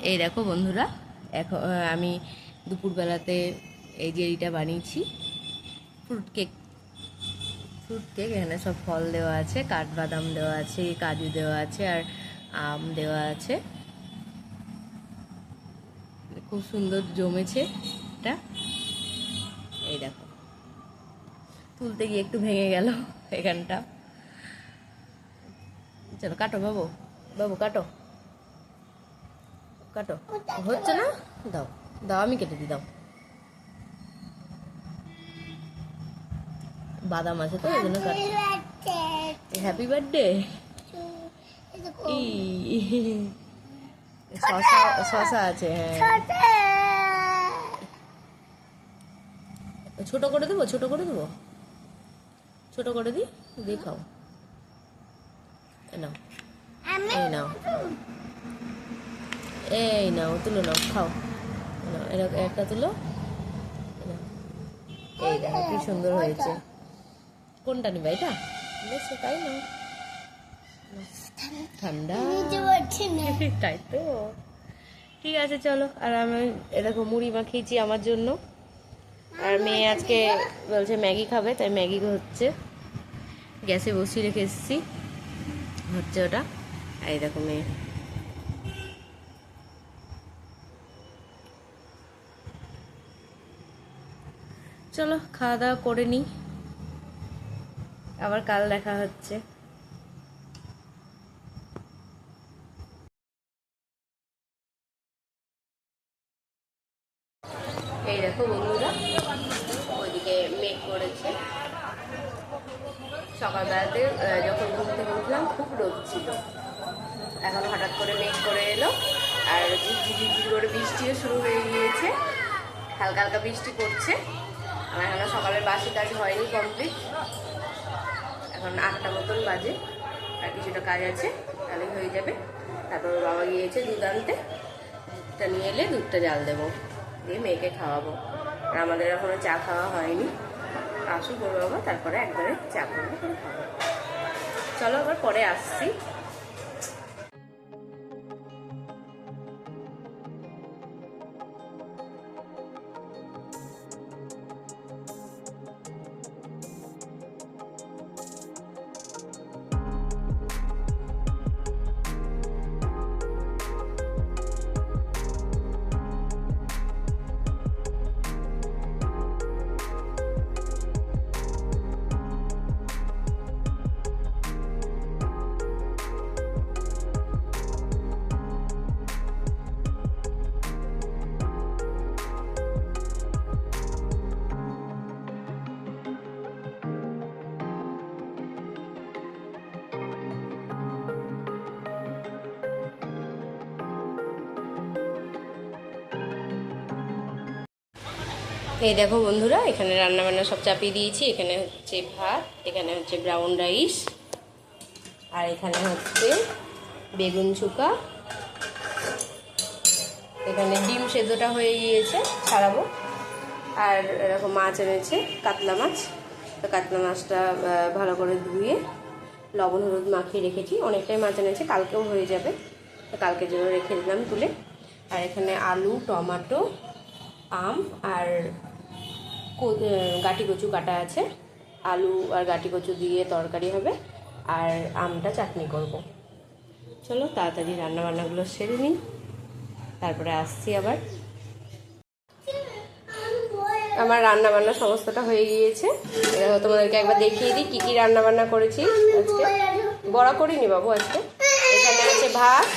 এই দেখো বন্ধুরা, এখন আমি দুপুরবেলাতে এই জেলিটা বানিয়েছি। ফ্রুট কেক এখানে সব ফল দেওয়া আছে, কাঠবাদাম দেওয়া আছে, কাজু দেওয়া আছে, আর আম দেওয়া আছে। খুব সুন্দর জমেছে এটা। এই দেখো, তুলতে গিয়ে একটু ভেঙে গেল এখানটা। চলো কাটো বাবু, বাবু কাটো কাটো। হচ্ছে না, দাও দাও, আমি কেটে দিই, দাও। বাদাম আছে তো, এই জন্য হ্যাপি বার্থডে। শশা আছে, হ্যাঁ। ছোট করে দেবো, ছোট করে দেবো, ছোট করে দিই, দিয়ে খাও। নাও, এই নাও, এই নাও, তুলো নাও, খাও। নাও, এরকম একটা তুলো। এই দেখো কি সুন্দর হয়েছে। কোনটা নিবা, এটা? বেশ, তাই না, ঠান্ডা তাই তো। ঠিক আছে চলো। আর আমি এরকম মুড়ি মাখিয়েছি আমার জন্য, আর মেয়ে আজকে বলছে ম্যাগি খাবে, তাই ম্যাগি হচ্ছে। গ্যাসে বসিয়ে রেখে এসেছি, হচ্ছে ওটা। এই দেখো মেয়ে। চলো খাওয়া দাওয়া করে নিই, আবার কাল দেখা হচ্ছে। এই দেখো বন্ধুরা, ওইদিকে মেঘ করেছে। সকালবেলাতে যখন ঘুম থেকে উঠলাম খুব রোদ ছিল, এখন হঠাৎ করে মেঘ করে এলো, আর ঝিঝি করে বৃষ্টিও শুরু হয়ে গিয়েছে। হালকা হালকা বৃষ্টি পড়ছে। আমার এখনো সকালের বাসি কাজ হয়নি কমপ্লিট। এখন 8টা মতন বাজে, আর কিছুটা কাজ আছে, তাহলে হয়ে যাবে। তারপর বাবা গিয়েছে দুধ আনতে, দুধটা নিয়ে এলে দুধটা জাল দেবো, দিয়ে মেয়েকে খাওয়াবো। আর আমাদের এখনো চা খাওয়া হয়নি, আসুক ওর বাবা, তারপরে একবারে চা করবো, করে খাবো। চলো আবার পরে আসছি। এই দেখো বন্ধুরা, এখানে রান্নাবান্না সব চাপিয়ে দিয়েছি। এখানে হচ্ছে ভাত, এখানে হচ্ছে ব্রাউন রাইস, আর এখানে হচ্ছে বেগুন চুকা। এখানে ডিম সেদ্ধটা হয়ে গিয়েছে, ছাড়াবো। আর এরকম মাছ এনেছে, কাতলা মাছ। তো কাতলা মাছটা ভালো করে ধুয়ে লবণ হলুদ মাখিয়ে রেখেছি। অনেকটাই মাছ এনেছে, কালকেও হয়ে যাবে, তো কালকের জন্য রেখে দিলাম তুলে। আর এখানে আলু, টমেটো, আম আর গাটি কচু কাটা আছে। আলু আর গাটি কচু দিয়ে তরকারি হবে, আর আমটা চাটনি করব। চলো তাড়াতাড়ি রান্নাবান্নাগুলো সেরে নিই, তারপরে আসছি আবার। আমার রান্নাবান্না সমস্তটা হয়ে গিয়েছে। তোমাদেরকে একবার দেখিয়ে দিই কী কী রান্নাবান্না করেছি আজকে। বড়া করিনি বাবু আজকে। এখানে আছে ভাত,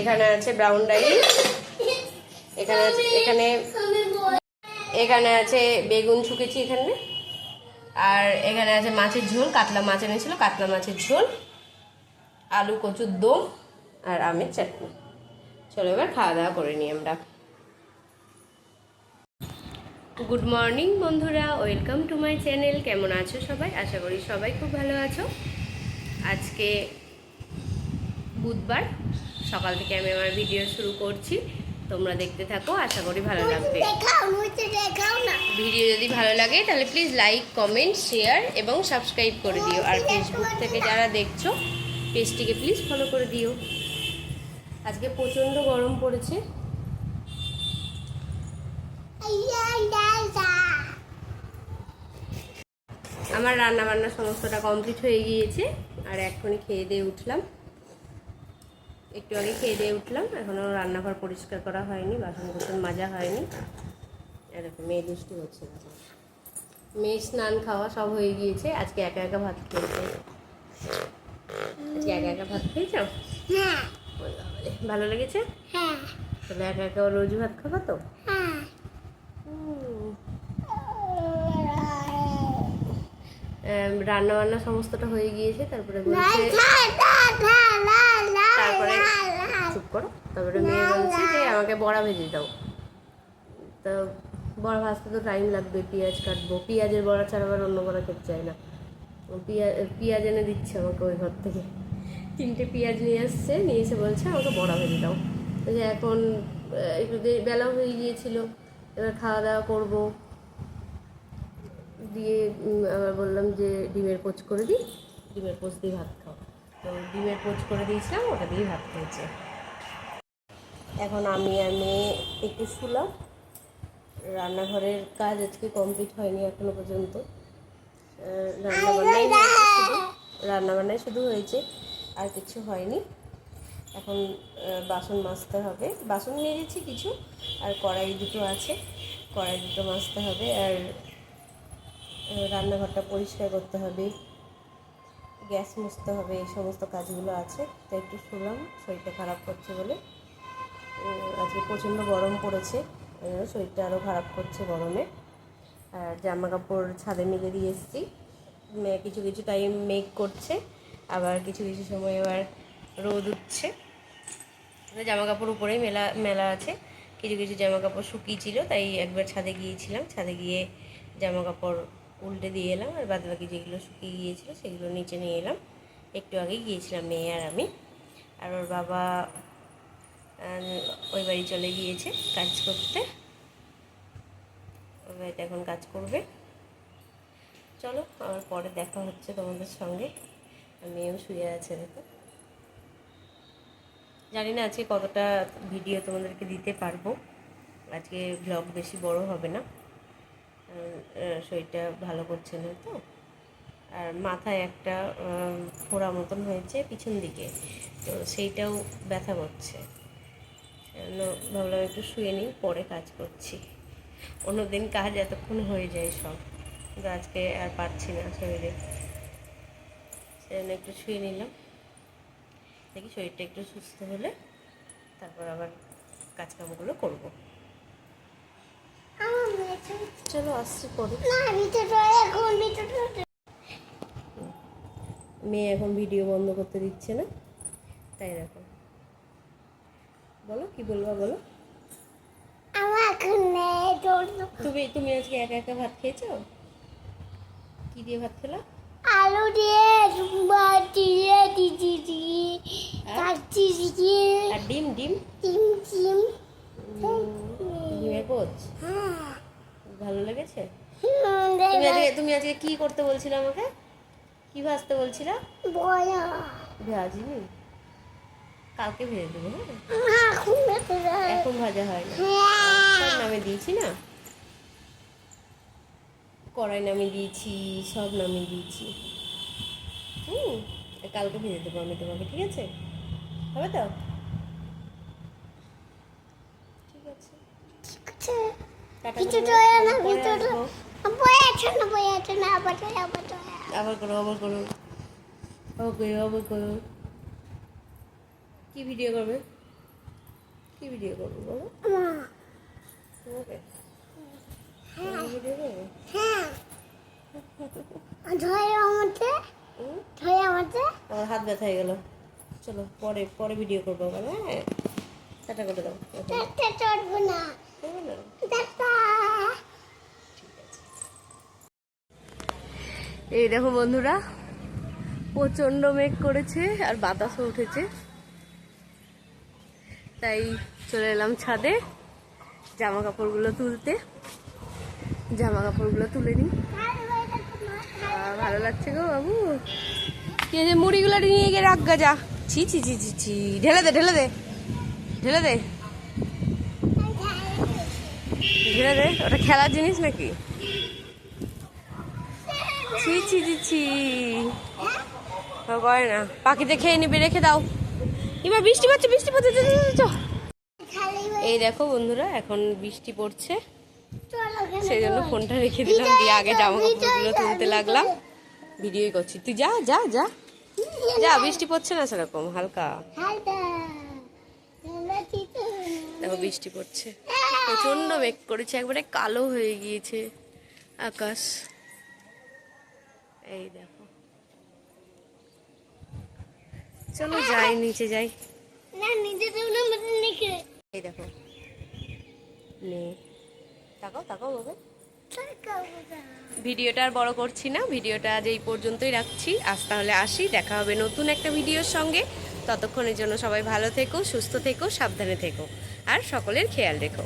এখানে আছে ব্রাউন রাইস, এখানে আছে বেগুন শুকেছি এখানে, আর এখানে আছে মাছের ঝোল, কাতলা মাছ এনেছিল, কাতলা মাছের ঝোল, আলু কচুর দম, আর আমের চাটনি। চলো এবার খাওয়া দাওয়া করে নিই আমরা। গুড মর্নিং বন্ধুরা, ওয়েলকাম টু মাই চ্যানেল। কেমন আছো সবাই? আশা করি সবাই খুব ভালো আছো। আজকে বুধবার, সকাল থেকে আমি আমার ভিডিও শুরু করছি, তোমরা দেখতে থাকো, আশা করি ভালো লাগবে। ভিডিও যদি ভালো লাগে তাহলে প্লিজ লাইক, কমেন্ট, শেয়ার এবং সাবস্ক্রাইব করে দিও। আর ফেসবুক থেকে যারা দেখছো, পেজটিকে প্লিজ ফলো করে দিও। আজকে প্রচণ্ড গরম পড়েছে। আমার রান্না বান্না সমস্তটা কমপ্লিট হয়ে গিয়েছে, আর এখনই খেয়ে দিয়ে উঠলাম, একটু আগে খেয়ে দিয়ে উঠলাম। এখনও রান্নাঘর পরিষ্কার করা হয়নি, বাসন কুসন মাজা হয়নি। এরকম মেয়ে দুষ্টু হচ্ছে, মেয়ে স্নান খাওয়া সব হয়ে গিয়েছে। আজকে একা একা ভাত খেয়েছে। আজকে একা একা ভাত খেয়েছ? হ্যাঁ। ভালো লেগেছে? হ্যাঁ। তাহলে একা একা রোজ ভাত খাবো তো? হ্যাঁ। রান্না বান্না সমস্তটা হয়ে গিয়েছে। তারপরে বলছে, তারপরে চুপ করো। তারপরে মেয়ে বলছে যে আমাকে বড়া ভেজে দাও। তো বড়া ভাজতে তো টাইম লাগবে, পেঁয়াজ কাটবো। পেঁয়াজের বড়া ছাড়া আবার অন্য বড়া খেতে চাই না। পেঁয়াজ এনে দিচ্ছে আমাকে ওই ঘর থেকে। 3টে পেঁয়াজ নিয়ে এসে বলছে আমাকে বড়া ভেজে দাও। যে এখন একটু বেলা হয়ে গিয়েছিল, এবার খাওয়া দাওয়া করবো। দিয়ে আবার বললাম যে ডিমের পোচ করে দিই, ডিমের পোচ দিয়ে ভাত খাও। তো ডিমের পোচ করে দিয়েছিলাম, ওটা দিয়ে ভাত খেয়েছে। এখন আমি আর মেয়ে একটু শুলাম। রান্নাঘরের কাজ আজকে কমপ্লিট হয়নি এখনো পর্যন্ত। রান্নাবান্নাই শুধু হয়েছে, আর কিছু হয়নি। এখন বাসন মাজতে হবে। বাসন মেজেছি কিছু, আর কড়াই দুটো আছে, কড়াই দুটো মাজতে হবে। আর রান্নাঘরটা পরিষ্কার করতে হবে, গ্যাস মুছতে হবে, এই সমস্ত কাজগুলো আছে। তাই একটু শুলাম, শরীরটা খারাপ করছে বলে। আজকে প্রচণ্ড গরম পড়েছে, শরীরটা আরও খারাপ করছে গরমে। আর জামা কাপড় ছাদে মেলে দিয়ে এসেছি। কিছু কিছু টাইম মেঘ করছে, আবার কিছু কিছু সময় আবার রোদ উঠছে। জামা কাপড় উপরেই মেলা আছে। কিছু কিছু জামা কাপড় শুকিয়েছিল, তাই একবার ছাদে গিয়েছিলাম। ছাদে গিয়ে জামা কাপড় উল্টে দিয়ে এলাম, আর বাদ বাকি যেগুলো শুকিয়ে গিয়েছিল সেগুলো নিচে নিয়ে এলাম। একটু আগেই গিয়েছিলাম মেয়ে আর আমি। আর ওর বাবা ওই বাড়ি চলে গিয়েছে কাজ করতে। ওই বাড়িতে এখন কাজ করবে। চলো, আমার পরে দেখা হচ্ছে তোমাদের সঙ্গে। মেয়েও শুয়ে আছে, দেখো। জানি না আজকে কতটা ভিডিও তোমাদেরকে দিতে পারবো। আজকে ব্লগ বেশি বড় হবে না, শরীরটা ভালো করছে না তো। আর মাথায় একটা ফোড়া মতন হয়েছে পিছন দিকে, তো সেইটাও ব্যথা করছে। ভাবলাম একটু শুয়ে নিই, পরে কাজ করছি। অন্যদিন কাজ এতক্ষণ হয়ে যায় সব, কিন্তু আজকে আর পারছি না শরীরে, সেজন্য একটু শুয়ে নিলাম। দেখি শরীরটা একটু সুস্থ হলে তারপর আবার কাজকামগুলো করবো। চলো আসছি পরে। মেয়ে এখন ভিডিও বন্ধ করতে দিচ্ছে না, তাই দেখো। বলো কি বলবা, বলো। তুমি আজকে একা একা ভাত খেয়েছো? কি দিয়ে ভাত খেলা? আলু দিয়ে, আর ডিম। ডিমের পোচ ভালো লেগেছে? তুমি আজকে কি করতে বলছিলে আমাকে? কি ভাজতে বলছিলা? ভাজিনি, কালকে ভেজে দেবো। হ্যাঁ, এখন ভাজা হয় না। সব নামে দিয়েছি না, কড়াই নামিয়ে দিয়েছি, সব নামিয়ে দিয়েছি। কালকে ভেজে দেবো আমি তোমাকে, ঠিক আছে? হবে তো? ঠিক আছে। আবার করো। কি ভিডিও করবে বলো? তোমাকে ভিডিও করবে? আমার হাত ব্যথা হয়ে গেল। চলো পরে ভিডিও করবো। হ্যাঁ, টাটা করে দাও। এই দেখো বন্ধুরা, প্রচণ্ড মেঘ করেছে আর বাতাসও উঠেছে, তাই চলে এলাম ছাদে জামা কাপড়গুলো তুলে নিই। ভালো লাগছে গো বাবু। মুড়িগুলো নিয়ে গিয়ে রাখ গা, যা। ছি ঢেলে দে। ঢেলে দে, ঢেলে দে, ওটা খেলার জিনিস নাকি? ছি ছি ছি ছি, করে না, পাখিতে খেয়ে নিবি, রেখে দাও। এবার বৃষ্টি পড়ছে, বৃষ্টি পড়ছে, এই দেখো বন্ধুরা এখন বৃষ্টি পড়ছে, সেই জন্য ফোনটা রেখে দিলাম, দিয়ে আগে জামা কাপড়গুলো তুলতে লাগলাম, ভিডিওই করছি। তুই যা যা যা যা, বৃষ্টি পড়ছে না সেরকম, হালকা দেখো বৃষ্টি পড়ছে, প্রচন্ড মেঘ করেছে, একবারে কালো হয়ে গিয়েছে আকাশ। এই দেখো, চলো যাই, নিচে যাই। এই দেখো তাকাও তাকাও বাবা। ভিডিওটা আর বড় করছি না, ভিডিওটা আজ এই পর্যন্তই রাখছি। আজ তাহলে আসি, দেখা হবে নতুন একটা ভিডিওর সঙ্গে। ততক্ষণের জন্য সবাই ভালো থেকো, সুস্থ থেকো, সাবধানে থেকো, আর সকলের খেয়াল রেখো।